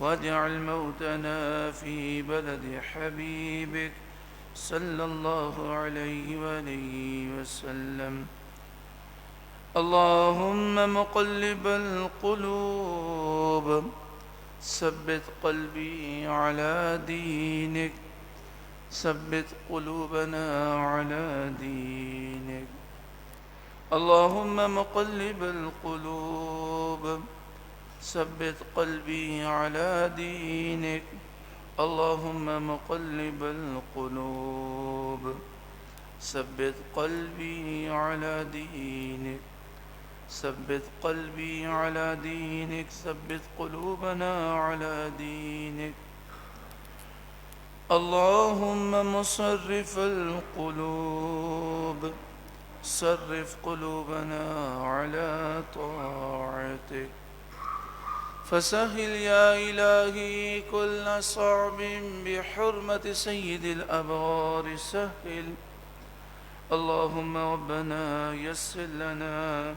واجعل موتنا في بلد حبيبك صلى الله عليه وآله وسلم. اللهم مقلب القلوب ثبت قلبي على دينك، ثبت قلوبنا على دينك. اللهم مقلب القلوب ثبت قلبي على دينك. اللهم مقلب القلوب ثبت قلبي على دينك، ثبت قلبي على دينك، ثبت قلوبنا على دينك. اللهم مصرف القلوب صرف قلوبنا على طاعتك. فسهل يا إلهي كل صعب بحرمة سيد الأبرار سهل. اللهم ربنا يسر لنا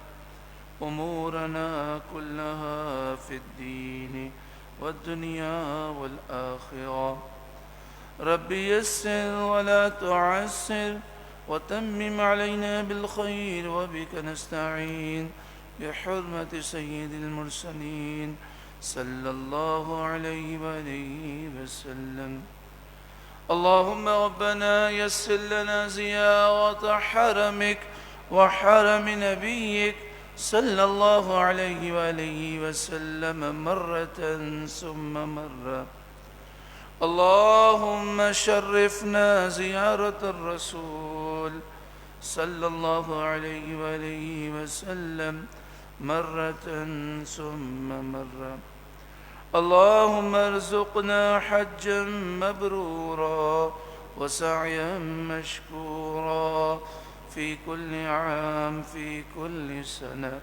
أمورنا كلها في الدين والدنيا والآخرة. رب يسر ولا تعسر وتمم علينا بالخير، وبك نستعين بحرمة سيد المرسلين صلى الله عليه وآله وسلم. اللهم ربنا يسر لنا زيارة حرمك وحرم نبيك صلى الله عليه وآله وسلم مرة ثم مرة. اللهم شرفنا زيارة الرسول صلى الله عليه وآله وسلم مرة ثم مرة. اللهم ارزقنا حجا مبرورا وسعيا مشكورا في كل عام في كل سنة.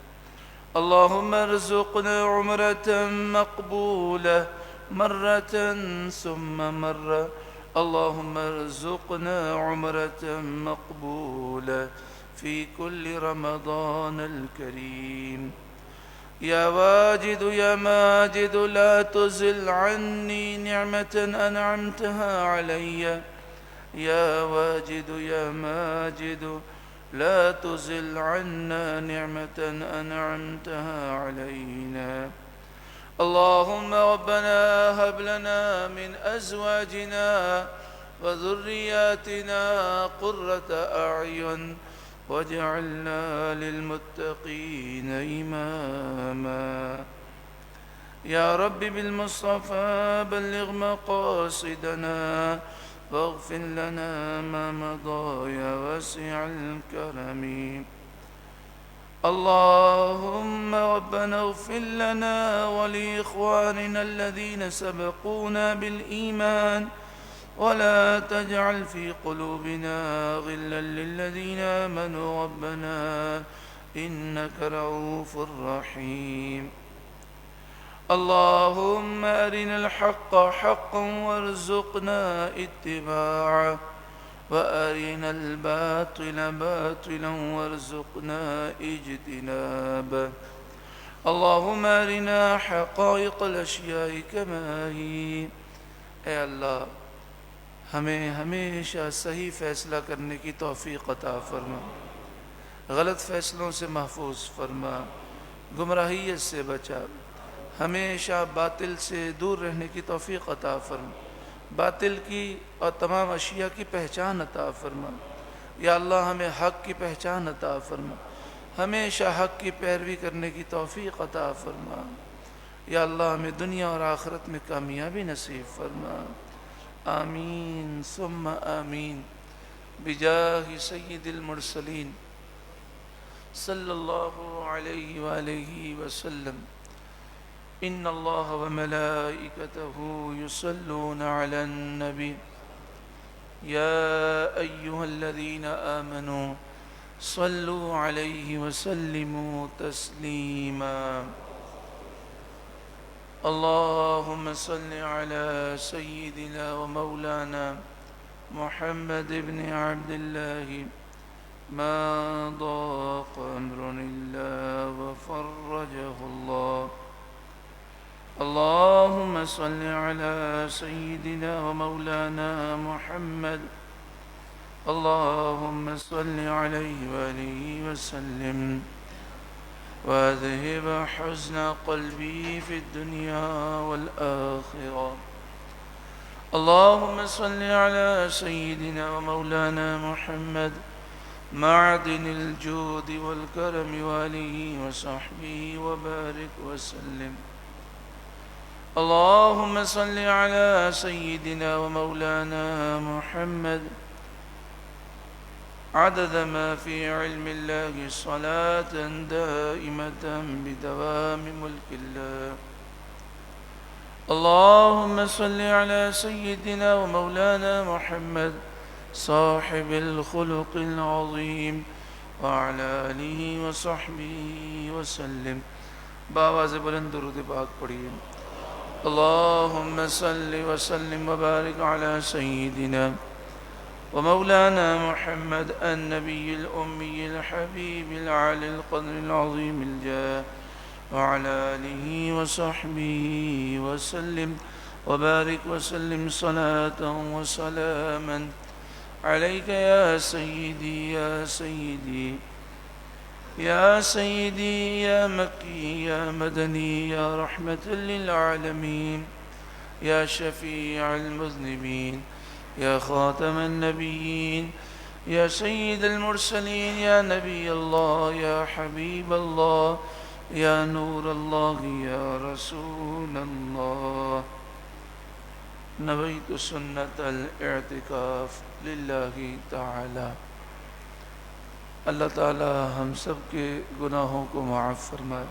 اللهم ارزقنا عمرة مقبولة مرة ثم مرة. اللهم ارزقنا عمرة مقبولة في كل رمضان الكريم. يا واجد يا ماجد لا تزل عني نعمة أنعمتها علي. يا واجد يا ماجد لا تزل عنا نعمة أنعمتها علينا. اللهم ربنا هب لنا من أزواجنا وذرياتنا قرة أعين واجعلنا للمتقين إماما. يا رب بالمصطفى بلغ مقاصدنا واغفر لنا ما مضى يا واسع الكرم. اللهم ربنا اغفر لنا ولإخواننا الذين سبقونا بالإيمان، ولا تجعل في قلوبنا غلا للذين آمنوا ربنا إنك رؤوف رحيم. اللهم أرنا الحق حقا وارزقنا اتباعه، وأرنا الباطل باطلا وارزقنا اجتنابه. اللهم أرنا حقائق الأشياء كما هي. اے اللہ ہمیں ہمیشہ صحیح فیصلہ کرنے کی توفیق عطا فرما، غلط فیصلوں سے محفوظ فرما، گمراہیت سے بچا، ہمیشہ باطل سے دور رہنے کی توفیق عطا فرما، باطل کی اور تمام اشیاء کی پہچان عطا فرما۔ یا اللہ ہمیں حق کی پہچان عطا فرما، ہمیشہ حق کی پیروی کرنے کی توفیق عطا فرما۔ یا اللہ ہمیں دنیا اور آخرت میں کامیابی نصیب فرما۔ آمین ثم آمین بجاہ سید المرسلین صلی اللہ علیہ وآلہ وسلم۔ ان اللہ وملائکتہ یصلون علی النبی یا ایہا الذین آمنوا صلوا علیہ وسلموا تسلیما۔ اللهم صل على سيدنا ومولانا محمد بن عبد الله ما ضاق أمر إلا وفرجه الله. اللهم صل على سيدنا ومولانا محمد اللهم صل عليه وآله وسلم واذهب حزن قلبي في الدنيا والآخرة اللهم صل على سيدنا ومولانا محمد معدن الجود والكرم وآله وصحبه وبارك وسلم اللهم صل على سيدنا ومولانا محمد عدد ما في علم الله صلاة دائمة بدوام ملك الله اللهم صل على سيدنا ومولانا محمد صاحب الخلق العظيم وعلى آله وصحبه وسلم بآواز بلند درود پاک پڑھیے اللهم صل وسلم وبارك على سيدنا ومولانا محمد النبي الأمي الحبيب العالي القدر العظيم الجاه وعلى آله وصحبه وسلم وبارك وسلم صلاة وسلاما عليك يا سيدي يا سيدي يا سيدي يا مكي يا مدني يا رحمة للعالمين يا شفيع المذنبين يا خاتم النبيين يا سيد المرسلين يا نبي الله يا حبيب الله يا نور الله يا رسول الله نويت سنة الاعتكاف لله تعالى اللہ تعالی ہم سب کے گناہوں کو معاف فرمائے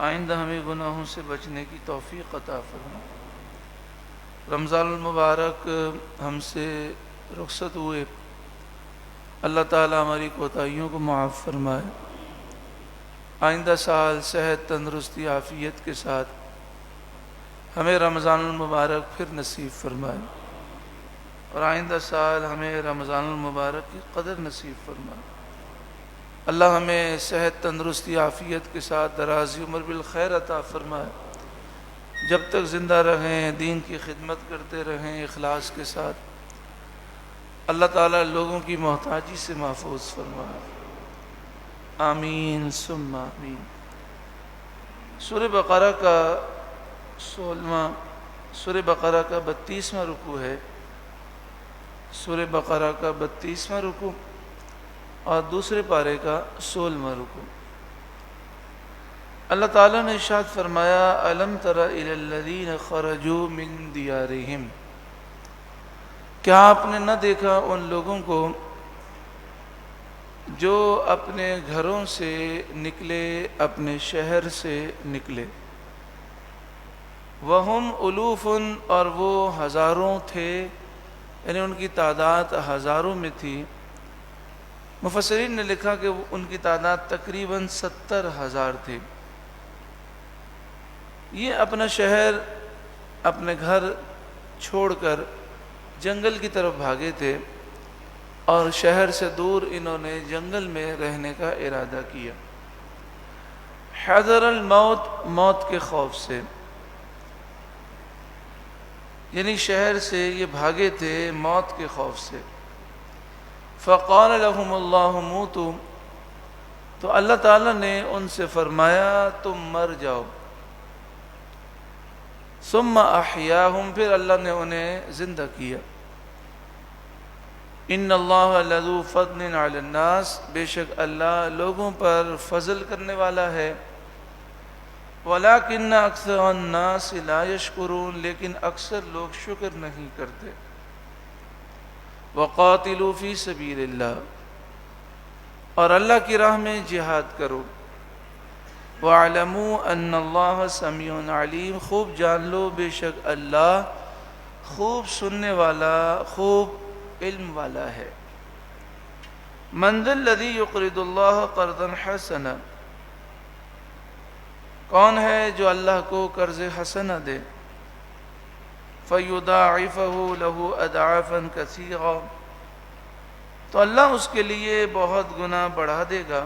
آئندہ ہمیں گناہوں سے بچنے کی توفیق عطا فرمائے رمضان المبارک ہم سے رخصت ہوئے اللہ تعالی ہماری کوتاہیوں کو معاف فرمائے آئندہ سال صحت تندرستی عافیت کے ساتھ ہمیں رمضان المبارک پھر نصیب فرمائے اور آئندہ سال ہمیں رمضان المبارک کی قدر نصیب فرمائے اللہ ہمیں صحت تندرستی عافیت کے ساتھ درازی عمر بالخیر عطا فرمائے جب تک زندہ رہیں دین کی خدمت کرتے رہیں اخلاص کے ساتھ اللہ تعالیٰ لوگوں کی محتاجی سے محفوظ فرمائے آمین ثم آمین سورہ بقرہ کا 32واں رکوع ہے سورہ بقرہ کا 32واں رکوع اور دوسرے پارے کا 16واں رکوع اللہ تعالیٰ نے ارشاد فرمایا الم تر الی الذین خرجوا من دیارہم کیا آپ نے نہ دیکھا ان لوگوں کو جو اپنے گھروں سے نکلے اپنے شہر سے نکلے وہم الوف اور وہ ہزاروں تھے یعنی ان کی تعداد ہزاروں میں تھی مفسرین نے لکھا کہ ان کی تعداد تقریباً 70,000 تھی یہ اپنا شہر اپنے گھر چھوڑ کر جنگل کی طرف بھاگے تھے اور شہر سے دور انہوں نے جنگل میں رہنے کا ارادہ کیا حذر الموت موت کے خوف سے یعنی شہر سے یہ بھاگے تھے موت کے خوف سے فقال لهم اللہ موتوا تو اللہ تعالیٰ نے ان سے فرمایا تم مر جاؤ ثم احیاہم پھر اللہ نے انہیں زندہ کیا ان اللہ لذو فضل علی الناس بے شک اللہ لوگوں پر فضل کرنے والا ہے ولیکن اکثر الناس لا یشکرون لیکن اکثر لوگ شکر نہیں کرتے وقاتلوا فی سبیل اللہ اور اللہ کی راہ میں جہاد کرو وَاعْلَمُوا أَنَّ اللَّهَ سَمِيعٌ عَلِيمٌ خوب جان لو بے شک اللہ خوب سننے والا خوب علم والا ہے مَنْ ذَا الَّذِي يُقْرِضُ اللَّهَ قَرْضًا حَسَنًا کون ہے جو اللہ کو قرض حسنہ دے فَيُضَاعِفَهُ لَهُ أَضْعَافًا كَثِيرًا تو اللہ اس کے لیے بہت گنا بڑھا دے گا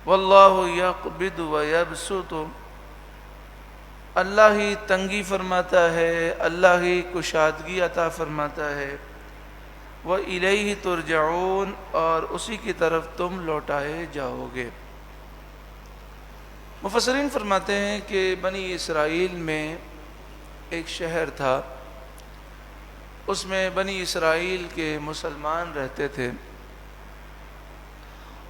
واللہ یقبض ویبسط اللہ ہی تنگی فرماتا ہے، اللہ ہی کشادگی عطا فرماتا ہے۔ وَإِلَيْهِ تُرْجَعُونَ، اور اسی کی طرف تم لوٹائے جاؤ گے۔ مفسرین فرماتے ہیں کہ بنی اسرائیل میں ایک شہر تھا، اس میں بنی اسرائیل کے مسلمان رہتے تھے۔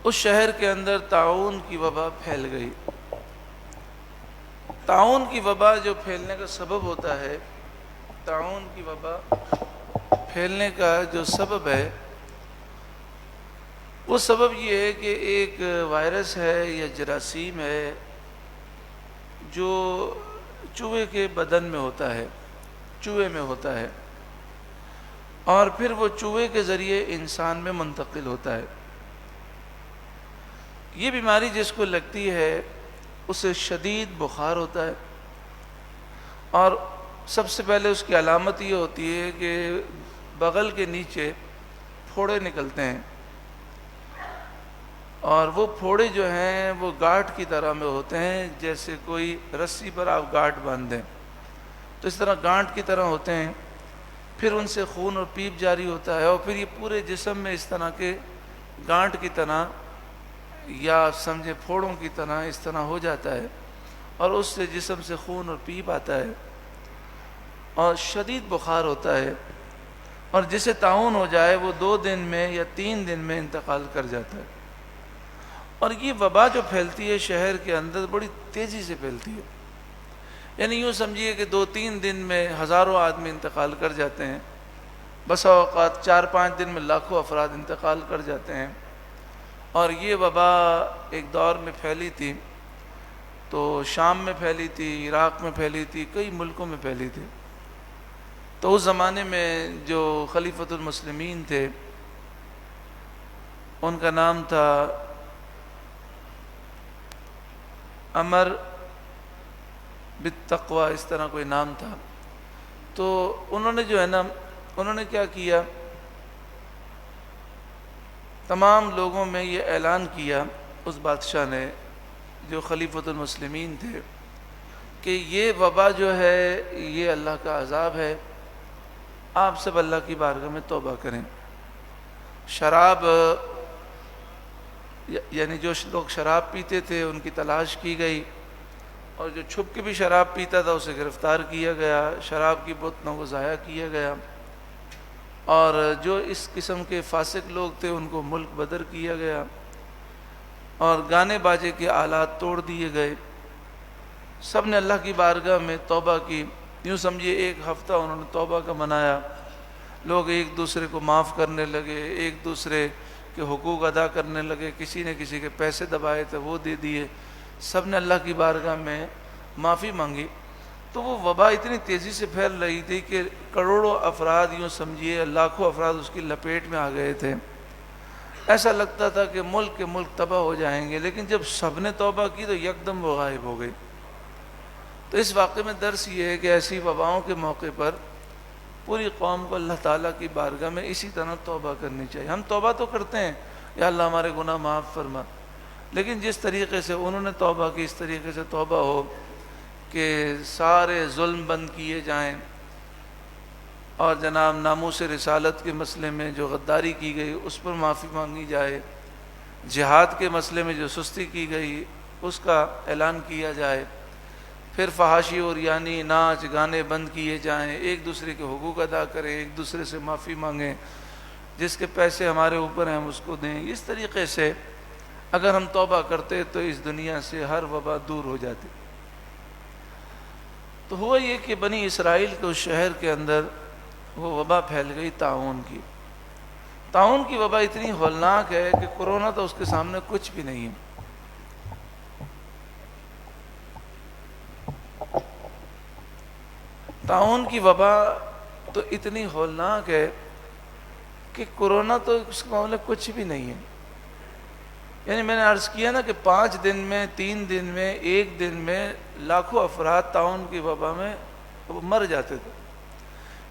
اس شہر کے اندر طاعون کی وبا پھیل گئی۔ طاعون کی وبا جو پھیلنے کا سبب ہوتا ہے، طاعون کی وبا پھیلنے کا جو سبب ہے، وہ سبب یہ ہے کہ ایک وائرس ہے یا جراثیم ہے جو چوہے کے بدن میں ہوتا ہے، چوہے میں ہوتا ہے، اور پھر وہ چوہے کے ذریعے انسان میں منتقل ہوتا ہے۔ یہ بیماری جس کو لگتی ہے اسے شدید بخار ہوتا ہے، اور سب سے پہلے اس کی علامت یہ ہوتی ہے کہ بغل کے نیچے پھوڑے نکلتے ہیں، اور وہ پھوڑے جو ہیں وہ گاٹھ کی طرح میں ہوتے ہیں، جیسے کوئی رسی پر آپ گاٹھ باندھ دیں تو اس طرح گانٹھ کی طرح ہوتے ہیں۔ پھر ان سے خون اور پیپ جاری ہوتا ہے، اور پھر یہ پورے جسم میں اس طرح کے گانٹھ کی طرح یا سمجھے پھوڑوں کی طرح اس طرح ہو جاتا ہے، اور اس سے جسم سے خون اور پیپ آتا ہے، اور شدید بخار ہوتا ہے، اور جسے طاعون ہو جائے وہ 2 دن میں یا 3 دن میں انتقال کر جاتا ہے۔ اور یہ وبا جو پھیلتی ہے شہر کے اندر بڑی تیزی سے پھیلتی ہے، یعنی یوں سمجھیے کہ 2-3 دن میں ہزاروں آدمی انتقال کر جاتے ہیں، بسا اوقات 4-5 دن میں لاکھوں افراد انتقال کر جاتے ہیں۔ اور یہ وبا ایک دور میں پھیلی تھی تو شام میں پھیلی تھی، عراق میں پھیلی تھی، کئی ملکوں میں پھیلی تھی۔ تو اس زمانے میں جو خلیفۃ المسلمین تھے ان کا نام تھا عمر بالتقوی، اس طرح کوئی نام تھا۔ تو انہوں نے جو ہے نا، انہوں نے کیا کیا، تمام لوگوں میں یہ اعلان کیا، اس بادشاہ نے جو خلیفۃ المسلمین تھے، کہ یہ وبا جو ہے یہ اللہ کا عذاب ہے، آپ سب اللہ کی بارگاہ میں توبہ کریں۔ شراب یعنی جو لوگ شراب پیتے تھے ان کی تلاش کی گئی، اور جو چھپ کے بھی شراب پیتا تھا اسے گرفتار کیا گیا، شراب کی بوتلوں کو ضائع کیا گیا، اور جو اس قسم کے فاسق لوگ تھے ان کو ملک بدر کیا گیا، اور گانے باجے کے آلات توڑ دیے گئے۔ سب نے اللہ کی بارگاہ میں توبہ کی، یوں سمجھیے 1 ہفتہ انہوں نے توبہ کا منایا، لوگ ایک دوسرے کو معاف کرنے لگے، ایک دوسرے کے حقوق ادا کرنے لگے، کسی نے کسی کے پیسے دبائے تھے وہ دے دیے، سب نے اللہ کی بارگاہ میں معافی مانگی۔ تو وہ وبا اتنی تیزی سے پھیل رہی تھی کہ کروڑوں افراد، یوں سمجھیے لاکھوں افراد اس کی لپیٹ میں آ گئے تھے۔ ایسا لگتا تھا کہ ملک کے ملک تباہ ہو جائیں گے، لیکن جب سب نے توبہ کی تو یکدم وہ غائب ہو گئی۔ تو اس واقعے میں درس یہ ہے کہ ایسی وباؤں کے موقع پر پوری قوم کو اللہ تعالیٰ کی بارگاہ میں اسی طرح توبہ کرنی چاہیے۔ ہم توبہ تو کرتے ہیں، یا اللہ ہمارے گناہ معاف فرما، لیکن جس طریقے سے انہوں نے توبہ کی اس طریقے سے توبہ ہو کہ سارے ظلم بند کیے جائیں، اور جناب ناموس رسالت کے مسئلے میں جو غداری کی گئی اس پر معافی مانگی جائے، جہاد کے مسئلے میں جو سستی کی گئی اس کا اعلان کیا جائے، پھر فحاشی اور یعنی ناچ گانے بند کیے جائیں، ایک دوسرے کے حقوق ادا کریں، ایک دوسرے سے معافی مانگیں، جس کے پیسے ہمارے اوپر ہیں ہم اس کو دیں۔ اس طریقے سے اگر ہم توبہ کرتے تو اس دنیا سے ہر وبا دور ہو جاتی۔ تو ہوا یہ کہ بنی اسرائیل کے اس شہر کے اندر وہ وبا پھیل گئی طاعون کی۔ طاعون کی وبا اتنی ہولناک ہے کہ کورونا تو اس کے سامنے کچھ بھی نہیں ہے۔ طاعون کی وبا تو اتنی ہولناک ہے کہ کورونا تو اس کے معاملے کچھ بھی نہیں ہے۔ یعنی میں نے عرض کیا نا کہ 5 دن میں، 3 دن میں، 1 دن میں لاکھوں افراد طاعون کی وبا میں مر جاتے تھے۔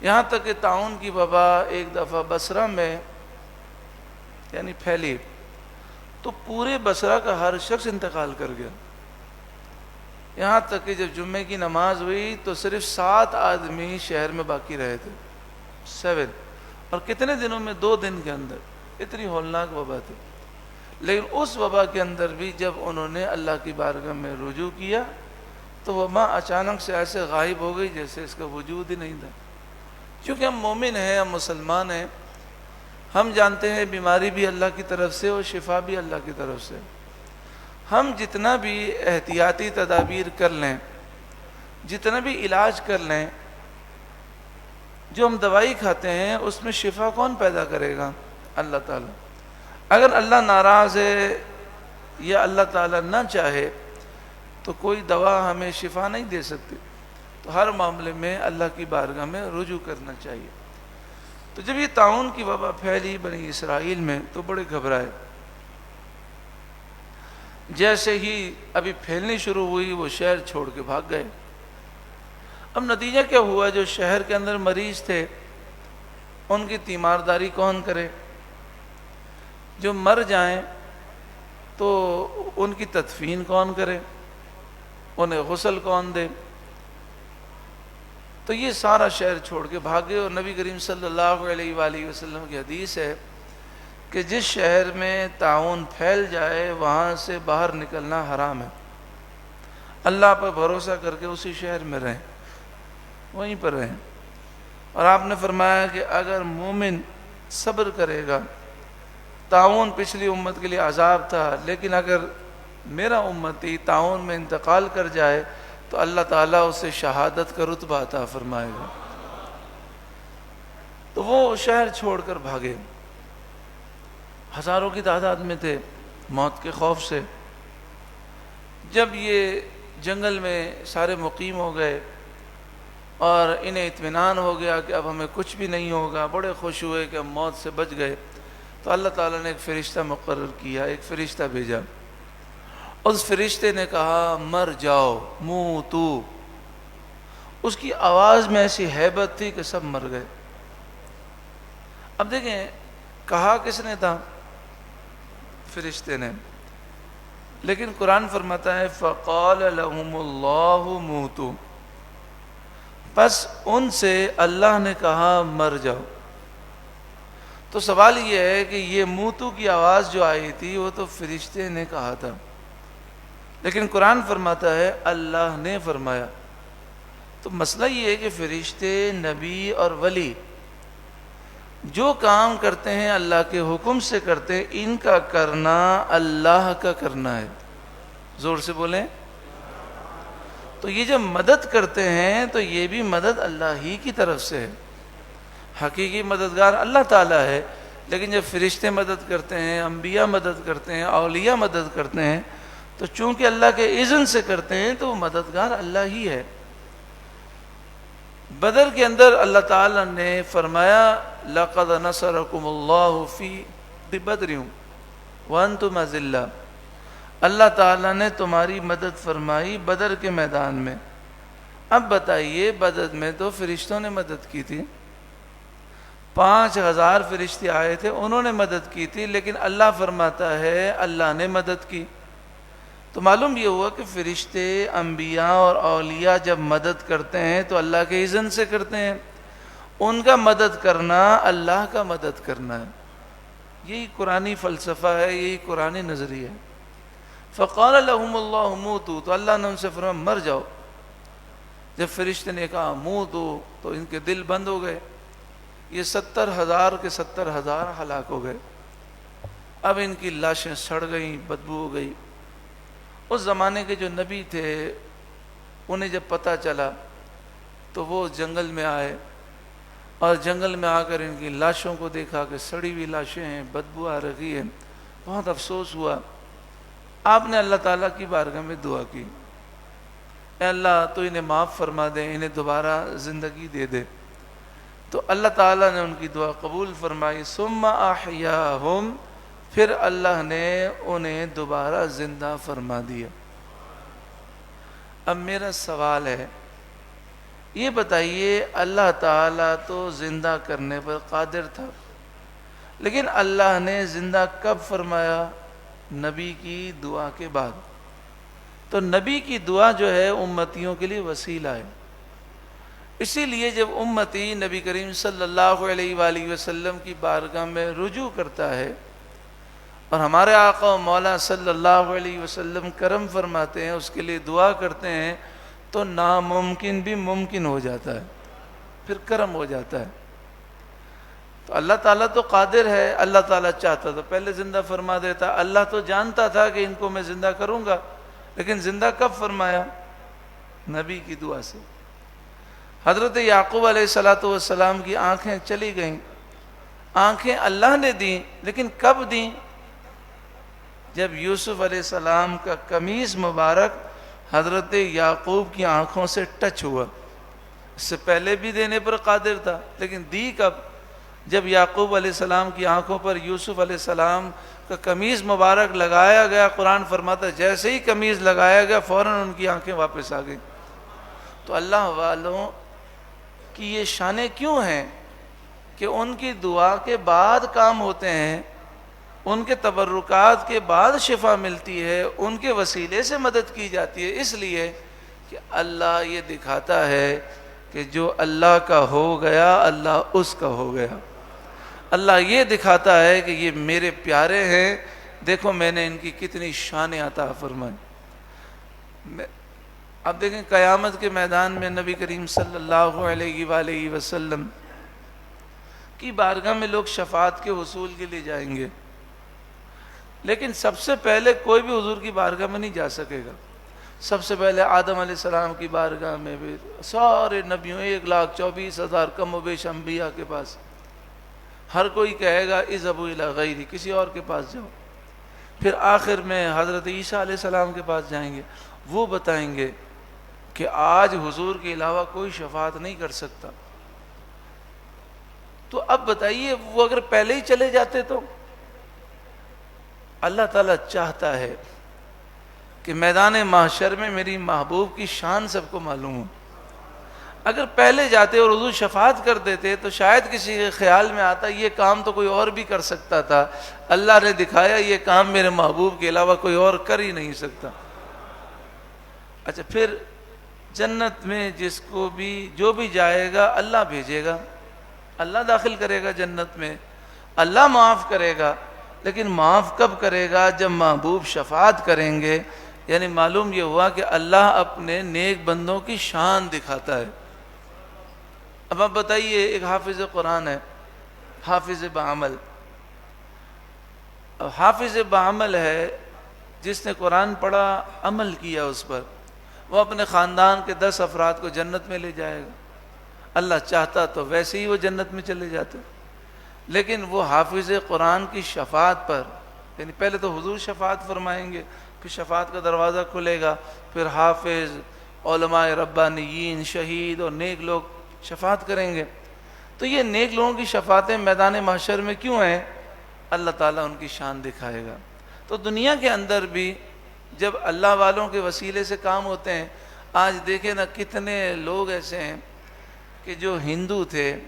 یہاں تک کہ طاعون کی وبا ایک دفعہ بصرہ میں یعنی پھیلی تو پورے بصرہ کا ہر شخص انتقال کر گیا۔ یہاں تک کہ جب جمعے کی نماز ہوئی تو صرف 7 آدمی شہر میں باقی رہے تھے، 7، اور کتنے دنوں میں؟ 2 دن کے اندر، اتنی ہولناک وبا تھی۔ لیکن اس وبا کے اندر بھی جب انہوں نے اللہ کی بارگاہ میں رجوع کیا تو وبا اچانک سے ایسے غائب ہو گئی جیسے اس کا وجود ہی نہیں تھا۔ کیونکہ ہم مومن ہیں، ہم مسلمان ہیں، ہم جانتے ہیں بیماری بھی اللہ کی طرف سے اور شفا بھی اللہ کی طرف سے۔ ہم جتنا بھی احتیاطی تدابیر کر لیں، جتنا بھی علاج کر لیں، جو ہم دوائی کھاتے ہیں اس میں شفا کون پیدا کرے گا؟ اللہ تعالیٰ۔ اگر اللہ ناراض ہے یا اللہ تعالیٰ نہ چاہے تو کوئی دوا ہمیں شفا نہیں دے سکتی۔ تو ہر معاملے میں اللہ کی بارگاہ میں رجوع کرنا چاہیے۔ تو جب یہ طاعون کی وبا پھیلی بنی اسرائیل میں تو بڑے گھبرائے۔ جیسے ہی ابھی پھیلنی شروع ہوئی وہ شہر چھوڑ کے بھاگ گئے۔ اب نتیجہ کیا ہوا؟ جو شہر کے اندر مریض تھے ان کی تیمارداری کون کرے؟ جو مر جائیں تو ان کی تدفین کون کرے؟ انہیں غسل کون دے؟ تو یہ سارا شہر چھوڑ کے بھاگے۔ اور نبی کریم صلی اللہ علیہ وآلہ وسلم کی حدیث ہے کہ جس شہر میں طاعون پھیل جائے وہاں سے باہر نکلنا حرام ہے۔ اللہ پر بھروسہ کر کے اسی شہر میں رہیں، وہیں پر رہیں۔ اور آپ نے فرمایا کہ اگر مومن صبر کرے گا، طاعون پچھلی امت کے لیے عذاب تھا، لیکن اگر میرا امتی طاعون میں انتقال کر جائے تو اللہ تعالیٰ اسے شہادت کا رتبہ عطا فرمائے گا۔ تو وہ شہر چھوڑ کر بھاگے، ہزاروں کی تعداد میں تھے، موت کے خوف سے۔ جب یہ جنگل میں سارے مقیم ہو گئے اور انہیں اطمینان ہو گیا کہ اب ہمیں کچھ بھی نہیں ہوگا، بڑے خوش ہوئے کہ ہم موت سے بچ گئے، تو اللہ تعالیٰ نے ایک فرشتہ مقرر کیا، ایک فرشتہ بھیجا۔ اس فرشتے نے کہا مر جاؤ، موتو۔ اس کی آواز میں ایسی ہیبت تھی کہ سب مر گئے۔ اب دیکھیں کہا کس نے تھا؟ فرشتے نے۔ لیکن قرآن فرماتا ہے فقال لهم اللہ موتو، پس ان سے اللہ نے کہا مر جاؤ۔ تو سوال یہ ہے کہ یہ موتو کی آواز جو آئی تھی وہ تو فرشتے نے کہا تھا، لیکن قرآن فرماتا ہے اللہ نے فرمایا۔ تو مسئلہ یہ ہے کہ فرشتے، نبی اور ولی جو کام کرتے ہیں اللہ کے حکم سے کرتے ہیں، ان کا کرنا اللہ کا کرنا ہے۔ زور سے بولیں۔ تو یہ جب مدد کرتے ہیں تو یہ بھی مدد اللہ ہی کی طرف سے ہے۔ حقیقی مددگار اللہ تعالیٰ ہے، لیکن جب فرشتے مدد کرتے ہیں، انبیاء مدد کرتے ہیں، اولیاء مدد کرتے ہیں، تو چونکہ اللہ کے اذن سے کرتے ہیں تو وہ مددگار اللہ ہی ہے۔ بدر کے اندر اللہ تعالیٰ نے فرمایا لَقَدْ نَصَرَكُمُ اللَّهُ فِي بِبَدْرٍ وَأَنْتُمْ أَذِلَّةٌ، اللہ تعالیٰ نے تمہاری مدد فرمائی بدر کے میدان میں۔ اب بتائیے، بدر میں تو فرشتوں نے مدد کی تھی، 5000 فرشتے آئے تھے، انہوں نے مدد کی تھی، لیکن اللہ فرماتا ہے اللہ نے مدد کی۔ تو معلوم یہ ہوا کہ فرشتے، انبیاء اور اولیاء جب مدد کرتے ہیں تو اللہ کے اذن سے کرتے ہیں، ان کا مدد کرنا اللہ کا مدد کرنا ہے۔ یہی قرآنی فلسفہ ہے، یہی قرآنی نظریہ ہے۔ فقال لهم اللہ موتو، تو اللہ نے ان سے فرمایا مر جاؤ۔ جب فرشتے نے کہا موتو تو ان کے دل بند ہو گئے، یہ 70,000 کے 70,000 ہلاک ہو گئے۔ اب ان کی لاشیں سڑ گئیں، بدبو ہو گئی۔ اس زمانے کے جو نبی تھے انہیں جب پتہ چلا تو وہ جنگل میں آئے، اور جنگل میں آ کر ان کی لاشوں کو دیکھا کہ سڑی ہوئی لاشیں ہیں، بدبو آ رہی ہے، بہت افسوس ہوا۔ آپ نے اللہ تعالیٰ کی بارگاہ میں دعا کی، اے اللہ تو انہیں معاف فرما دے، انہیں دوبارہ زندگی دے دے۔ تو اللہ تعالیٰ نے ان کی دعا قبول فرمائی، ثم احیاہم، پھر اللہ نے انہیں دوبارہ زندہ فرما دیا۔ اب میرا سوال ہے، یہ بتائیے اللہ تعالیٰ تو زندہ کرنے پر قادر تھا، لیکن اللہ نے زندہ کب فرمایا؟ نبی کی دعا کے بعد۔ تو نبی کی دعا جو ہے امتیوں کے لیے وسیلہ ہے. اسی لیے جب امتی نبی کریم صلی اللہ علیہ وآلہ وسلم کی بارگاہ میں رجوع کرتا ہے اور ہمارے آقا و مولا صلی اللہ علیہ وسلم کرم فرماتے ہیں، اس کے لیے دعا کرتے ہیں، تو ناممکن بھی ممکن ہو جاتا ہے، پھر کرم ہو جاتا ہے. تو اللہ تعالیٰ تو قادر ہے، اللہ تعالیٰ چاہتا تو پہلے زندہ فرما دیتا. اللہ تو جانتا تھا کہ ان کو میں زندہ کروں گا، لیکن زندہ کب فرمایا؟ نبی کی دعا سے. حضرت یعقوب علیہ السلام کی آنکھیں چلی گئیں، آنکھیں اللہ نے دیں، لیکن کب دیں؟ جب یوسف علیہ السلام کا قمیص مبارک حضرت یعقوب کی آنکھوں سے ٹچ ہوا. اس سے پہلے بھی دینے پر قادر تھا، لیکن دی کب؟ جب یعقوب علیہ السلام کی آنکھوں پر یوسف علیہ السلام کا قمیص مبارک لگایا گیا. قرآن فرماتا ہے جیسے ہی قمیص لگایا گیا فوراً ان کی آنکھیں واپس آ گئیں. تو اللہ والوں کی یہ شانیں کیوں ہیں کہ ان کی دعا کے بعد کام ہوتے ہیں، ان کے تبرکات کے بعد شفا ملتی ہے، ان کے وسیلے سے مدد کی جاتی ہے. اس لیے کہ اللہ یہ دکھاتا ہے کہ جو اللہ کا ہو گیا اللہ اس کا ہو گیا. اللہ یہ دکھاتا ہے کہ یہ میرے پیارے ہیں، دیکھو میں نے ان کی کتنی شانیں عطا فرمائی. اب دیکھیں قیامت کے میدان میں نبی کریم صلی اللہ علیہ وآلہ وسلم کی بارگاہ میں لوگ شفاعت کے حصول کے لیے جائیں گے، لیکن سب سے پہلے کوئی بھی حضور کی بارگاہ میں نہیں جا سکے گا. سب سے پہلے آدم علیہ السلام کی بارگاہ میں، بھی سارے نبیوں 1,24,000 کم و بیش انبیاء کے پاس، ہر کوئی کہے گا اذهبوا الی غیری، کسی اور کے پاس جاؤ. پھر آخر میں حضرت عیسیٰ علیہ السلام کے پاس جائیں گے، وہ بتائیں گے کہ آج حضور کے علاوہ کوئی شفاعت نہیں کر سکتا. تو اب بتائیے وہ اگر پہلے ہی چلے جاتے تو؟ اللہ تعالیٰ چاہتا ہے کہ میدان محشر میں میری محبوب کی شان سب کو معلوم ہو. اگر پہلے جاتے اور حضور شفاعت کر دیتے تو شاید کسی کے خیال میں آتا یہ کام تو کوئی اور بھی کر سکتا تھا. اللہ نے دکھایا یہ کام میرے محبوب کے علاوہ کوئی اور کر ہی نہیں سکتا. اچھا، پھر جنت میں جس کو بھی جو بھی جائے گا اللہ بھیجے گا، اللہ داخل کرے گا جنت میں، اللہ معاف کرے گا. لیکن معاف کب کرے گا؟ جب محبوب شفاعت کریں گے. یعنی معلوم یہ ہوا کہ اللہ اپنے نیک بندوں کی شان دکھاتا ہے. اب آپ بتائیے، ایک حافظ قرآن ہے، حافظ بعمل. اب حافظ بعمل ہے جس نے قرآن پڑھا، عمل کیا اس پر، وہ اپنے خاندان کے 10 افراد کو جنت میں لے جائے گا. اللہ چاہتا تو ویسے ہی وہ جنت میں چلے جاتے، لیکن وہ حافظ قرآن کی شفاعت پر، یعنی پہلے تو حضور شفاعت فرمائیں گے، پھر شفاعت کا دروازہ کھلے گا، پھر حافظ، علماء ربانیین، شہید اور نیک لوگ شفاعت کریں گے. تو یہ نیک لوگوں کی شفاعتیں میدان محشر میں کیوں ہیں؟ اللہ تعالیٰ ان کی شان دکھائے گا. تو دنیا کے اندر بھی جب اللہ والوں کے وسیلے سے کام ہوتے ہیں، آج دیکھیں نا کتنے لوگ ایسے ہیں کہ جو ہندو تھے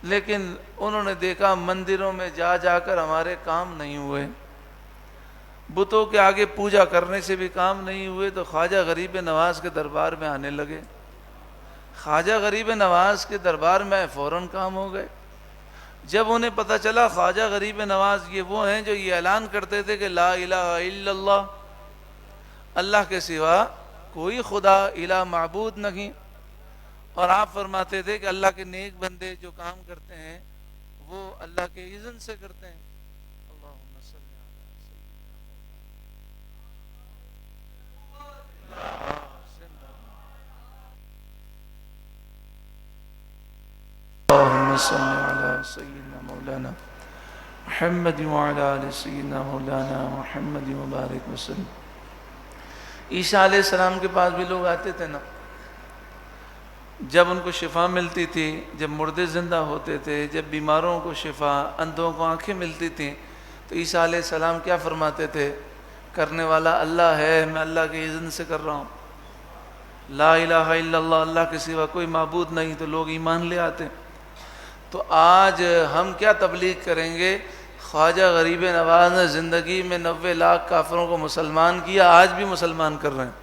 لیکن انہوں نے دیکھا مندروں میں جا جا کر ہمارے کام نہیں ہوئے، بتوں کے آگے پوجا کرنے سے بھی کام نہیں ہوئے، تو خواجہ غریب نواز کے دربار میں آنے لگے. خواجہ غریب نواز کے دربار میں فوراً کام ہو گئے. جب انہیں پتہ چلا خواجہ غریب نواز یہ وہ ہیں جو یہ اعلان کرتے تھے کہ لا الہ الا اللہ، اللہ کے سوا کوئی خدا الہ معبود نہیں، اور آپ فرماتے تھے کہ اللہ کے نیک بندے جو کام کرتے ہیں وہ اللہ کے اذن سے کرتے ہیں. اللہم صلی علی سیدنا اللہم صلی علی سیدنا مولانا محمد وعلی آل سیدنا مولانا محمد مبارک وسلم. عیسیٰ علیہ السلام کے پاس بھی لوگ آتے تھے نا، جب ان کو شفا ملتی تھی، جب مردے زندہ ہوتے تھے، جب بیماروں کو شفا، اندھوں کو آنکھیں ملتی تھیں، تو عیسیٰ علیہ السلام کیا فرماتے تھے؟ کرنے والا اللہ ہے، میں اللہ کے اذن سے کر رہا ہوں. لا الہ الا اللہ، اللہ کے سوا کوئی معبود نہیں، تو لوگ ایمان لے آتے. تو آج ہم کیا تبلیغ کریں گے؟ خواجہ غریب نواز نے زندگی میں 90 لاکھ کافروں کو مسلمان کیا، آج بھی مسلمان کر رہے ہیں۔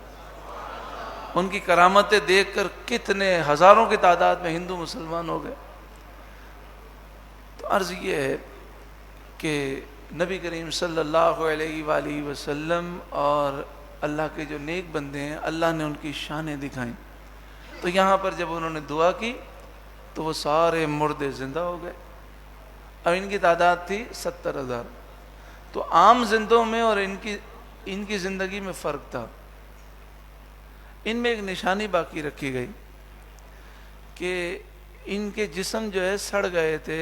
ان کی کرامتیں دیکھ کر کتنے ہزاروں کی تعداد میں ہندو مسلمان ہو گئے۔ تو عرض یہ ہے کہ نبی کریم صلی اللہ علیہ وآلہ وسلم اور اللہ کے جو نیک بندے ہیں، اللہ نے ان کی شانیں دکھائیں۔ تو یہاں پر جب انہوں نے دعا کی تو وہ سارے مردے زندہ ہو گئے۔ اب ان کی تعداد تھی 70,000۔ تو عام زندوں میں اور ان کی زندگی میں فرق تھا۔ ان میں ایک نشانی باقی رکھی گئی کہ ان کے جسم جو ہے سڑ گئے تھے،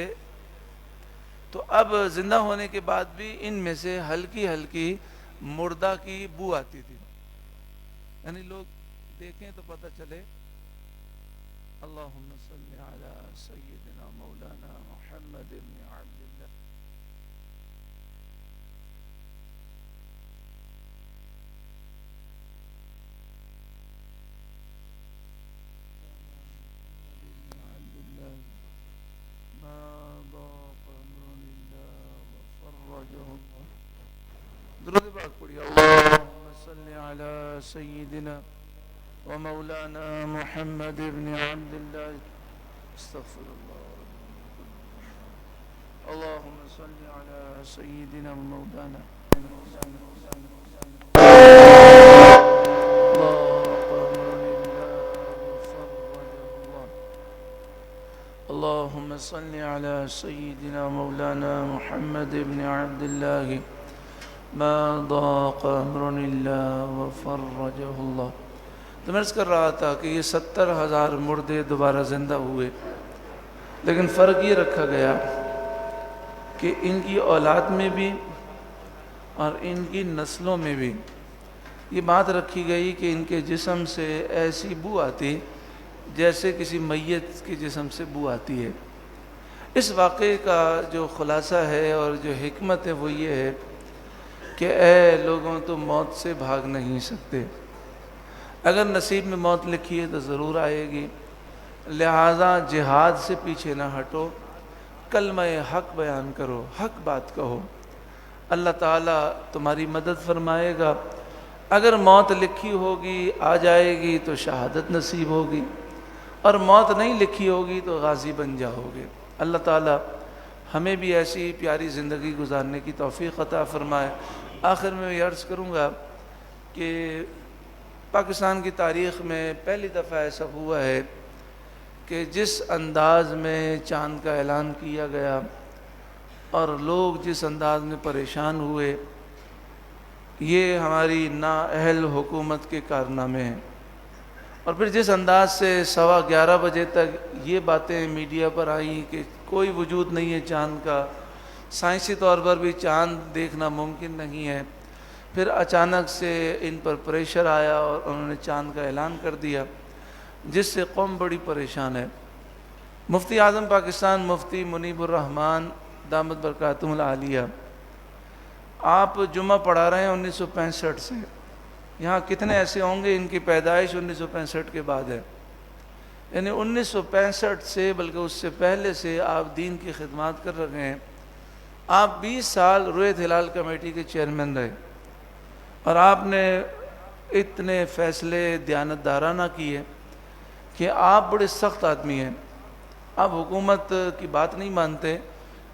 تو اب زندہ ہونے کے بعد بھی ان میں سے ہلکی ہلکی مردہ کی بو آتی تھی، یعنی لوگ دیکھیں تو پتہ چلے۔ اللہم صلی علی سیدنا مولانا محمد بن عبد اللہ۔ درود پاک پڑھیے۔ اللہم صلی علی سیدنا ومولانا محمد بن عبد اللہ۔ استغفر اللہ۔ اللہم صلی علی سیدنا ومولانا اللہم صلی علی سیدنا مولانا محمد بن عبد اللہ ما ضاق امر اللہ وفرجہ اللہ۔ تو میں عرض کر رہا تھا کہ یہ 70,000 مردے دوبارہ زندہ ہوئے، لیکن فرق یہ رکھا گیا کہ ان کی اولاد میں بھی اور ان کی نسلوں میں بھی یہ بات رکھی گئی کہ ان کے جسم سے ایسی بو آتی جیسے کسی میت کے جسم سے بو آتی ہے۔ اس واقعے کا جو خلاصہ ہے اور جو حکمت ہے وہ یہ ہے کہ اے لوگوں، تو موت سے بھاگ نہیں سکتے۔ اگر نصیب میں موت لکھی ہے تو ضرور آئے گی، لہٰذا جہاد سے پیچھے نہ ہٹو، کلمہ حق بیان کرو، حق بات کہو، اللہ تعالیٰ تمہاری مدد فرمائے گا۔ اگر موت لکھی ہوگی آ جائے گی تو شہادت نصیب ہوگی، اور موت نہیں لکھی ہوگی تو غازی بن جاؤ گے۔ اللہ تعالیٰ ہمیں بھی ایسی پیاری زندگی گزارنے کی توفیق عطا فرمائے۔ آخر میں یہ عرض کروں گا کہ پاکستان کی تاریخ میں پہلی دفعہ ایسا ہوا ہے کہ جس انداز میں چاند کا اعلان کیا گیا اور لوگ جس انداز میں پریشان ہوئے، یہ ہماری نااہل حکومت کے کارنامے ہیں۔ اور پھر جس انداز سے 11:15 بجے تک یہ باتیں میڈیا پر آئیں کہ کوئی وجود نہیں ہے چاند کا، سائنسی طور پر بھی چاند دیکھنا ممکن نہیں ہے، پھر اچانک سے ان پر پریشر آیا اور انہوں نے چاند کا اعلان کر دیا، جس سے قوم بڑی پریشان ہے۔ مفتی اعظم پاکستان مفتی منیب الرحمان دامت برکاتہم العالیہ، آپ جمعہ پڑھا رہے ہیں 1965 سے۔ یہاں کتنے ایسے ہوں گے ان کی پیدائش 1965 کے بعد ہے، یعنی 1965 سے، بلکہ اس سے پہلے سے آپ دین کی خدمات کر رہے ہیں۔ آپ 20 سال رویت ہلال کمیٹی کے چیئرمین رہے، اور آپ نے اتنے فیصلے دیانتدارانہ کیے کہ آپ بڑے سخت آدمی ہیں۔ آپ حکومت کی بات نہیں مانتے،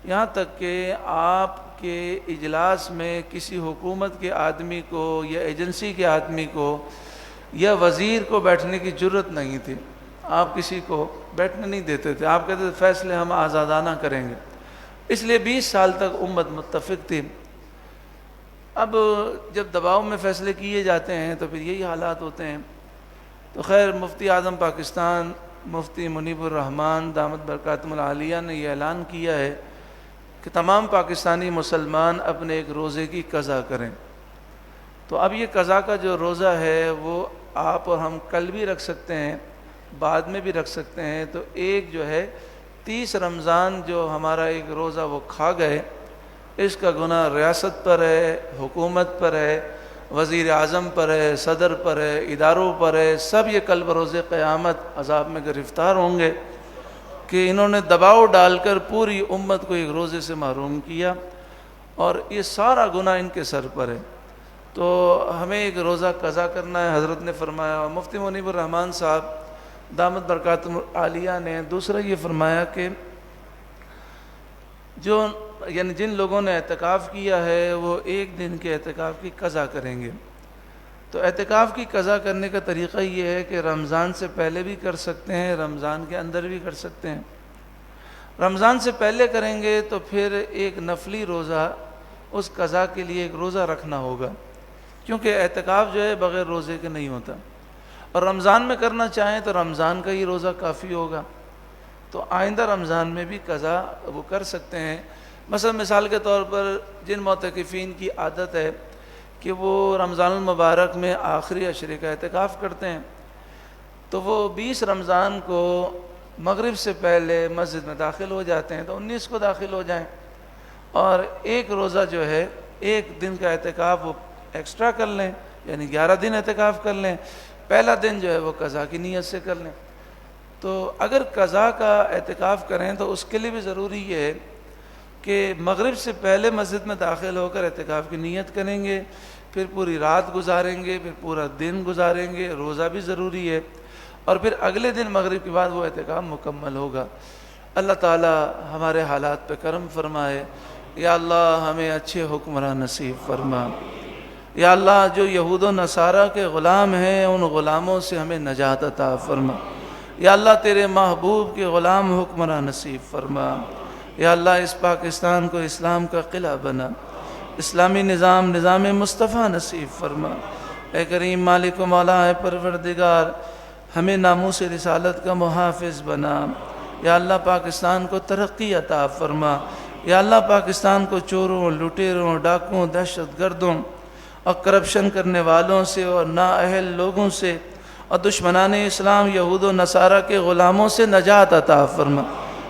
یہاں تک کہ آپ کے اجلاس میں کسی حکومت کے آدمی کو یا ایجنسی کے آدمی کو یا وزیر کو بیٹھنے کی جرت نہیں تھی۔ آپ کسی کو بیٹھنے نہیں دیتے تھے، آپ کہتے تھے فیصلے ہم آزادانہ کریں گے۔ اس لیے 20 سال تک امت متفق تھی۔ اب جب دباؤ میں فیصلے کیے جاتے ہیں تو پھر یہی حالات ہوتے ہیں۔ تو خیر، مفتی اعظم پاکستان مفتی منیب الرحمان دامت برکاتہم العالیہ نے یہ اعلان کیا ہے کہ تمام پاکستانی مسلمان اپنے ایک روزے کی قضا کریں۔ تو اب یہ قضا کا جو روزہ ہے وہ آپ اور ہم کل بھی رکھ سکتے ہیں، بعد میں بھی رکھ سکتے ہیں۔ تو ایک جو ہے 30 رمضان جو ہمارا ایک روزہ وہ کھا گئے، اس کا گناہ ریاست پر ہے، حکومت پر ہے، وزیر اعظم پر ہے، صدر پر ہے، اداروں پر ہے، سب یہ کل بروز قیامت عذاب میں گرفتار ہوں گے کہ انہوں نے دباؤ ڈال کر پوری امت کو ایک روزے سے محروم کیا۔ اور یہ سارا گناہ ان کے سر پر ہے، تو ہمیں ایک روزہ قضا کرنا ہے۔ حضرت نے فرمایا، اور مفتی منیب الرحمن صاحب دامت برکاتہم العالیہ نے دوسرا یہ فرمایا کہ یعنی جن لوگوں نے اعتکاف کیا ہے وہ ایک دن کے اعتکاف کی قضا کریں گے۔ تو اعتکاف کی قضا کرنے کا طریقہ یہ ہے کہ رمضان سے پہلے بھی کر سکتے ہیں، رمضان کے اندر بھی کر سکتے ہیں۔ رمضان سے پہلے کریں گے تو پھر ایک نفلی روزہ اس قضا کے لیے ایک روزہ رکھنا ہوگا، کیونکہ اعتکاف جو ہے بغیر روزے کے نہیں ہوتا، اور رمضان میں کرنا چاہیں تو رمضان کا ہی روزہ کافی ہوگا۔ تو آئندہ رمضان میں بھی قضا وہ کر سکتے ہیں۔ مثلا مثال کے طور پر جن معتکفین کی عادت ہے کہ وہ رمضان المبارک میں آخری عشرے کا اعتکاف کرتے ہیں، تو وہ 20 رمضان کو مغرب سے پہلے مسجد میں داخل ہو جاتے ہیں، تو 19 کو داخل ہو جائیں، اور ایک روزہ جو ہے ایک دن کا اعتکاف وہ ایکسٹرا کر لیں، یعنی 11 دن اعتکاف کر لیں، پہلا دن جو ہے وہ قضا کی نیت سے کر لیں۔ تو اگر قضا کا اعتکاف کریں تو اس کے لیے بھی ضروری یہ ہے کہ مغرب سے پہلے مسجد میں داخل ہو کر اعتکاف کی نیت کریں گے، پھر پوری رات گزاریں گے، پھر پورا دن گزاریں گے، روزہ بھی ضروری ہے، اور پھر اگلے دن مغرب کے بعد وہ اعتکاف مکمل ہوگا۔ اللہ تعالی ہمارے حالات پہ کرم فرمائے۔ یا اللہ ہمیں اچھے حکمراں نصیب فرما۔ یا اللہ جو یہود و نصارہ کے غلام ہیں ان غلاموں سے ہمیں نجات عطا فرما۔ یا اللہ تیرے محبوب کے غلام حکمراں نصیب فرما۔ یا اللہ اس پاکستان کو اسلام کا قلعہ بنا، اسلامی نظام مصطفیٰ نصیب فرما۔ اے کریم مالک و مولا اے پروردگار ہمیں ناموس رسالت کا محافظ بنا۔ یا اللہ پاکستان کو ترقی عطا فرما۔ یا اللہ پاکستان کو چوروں، لٹیروں، ڈاکوں، دہشت گردوں اور کرپشن کرنے والوں سے اور نااہل لوگوں سے اور دشمنان اسلام یہود و نصارہ کے غلاموں سے نجات عطا فرما۔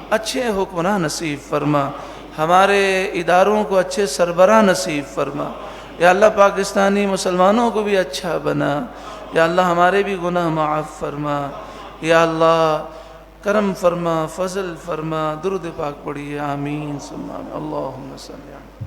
اچھے حکمراں نصیب فرما، ہمارے اداروں کو اچھے سربراہ نصیب فرما۔ یا اللہ پاکستانی مسلمانوں کو بھی اچھا بنا۔ یا اللہ ہمارے بھی گناہ معاف فرما۔ یا اللہ کرم فرما، فضل فرما۔ درود پاک پڑھیے، آمین ثم آمین۔ اللہم صلی اللہ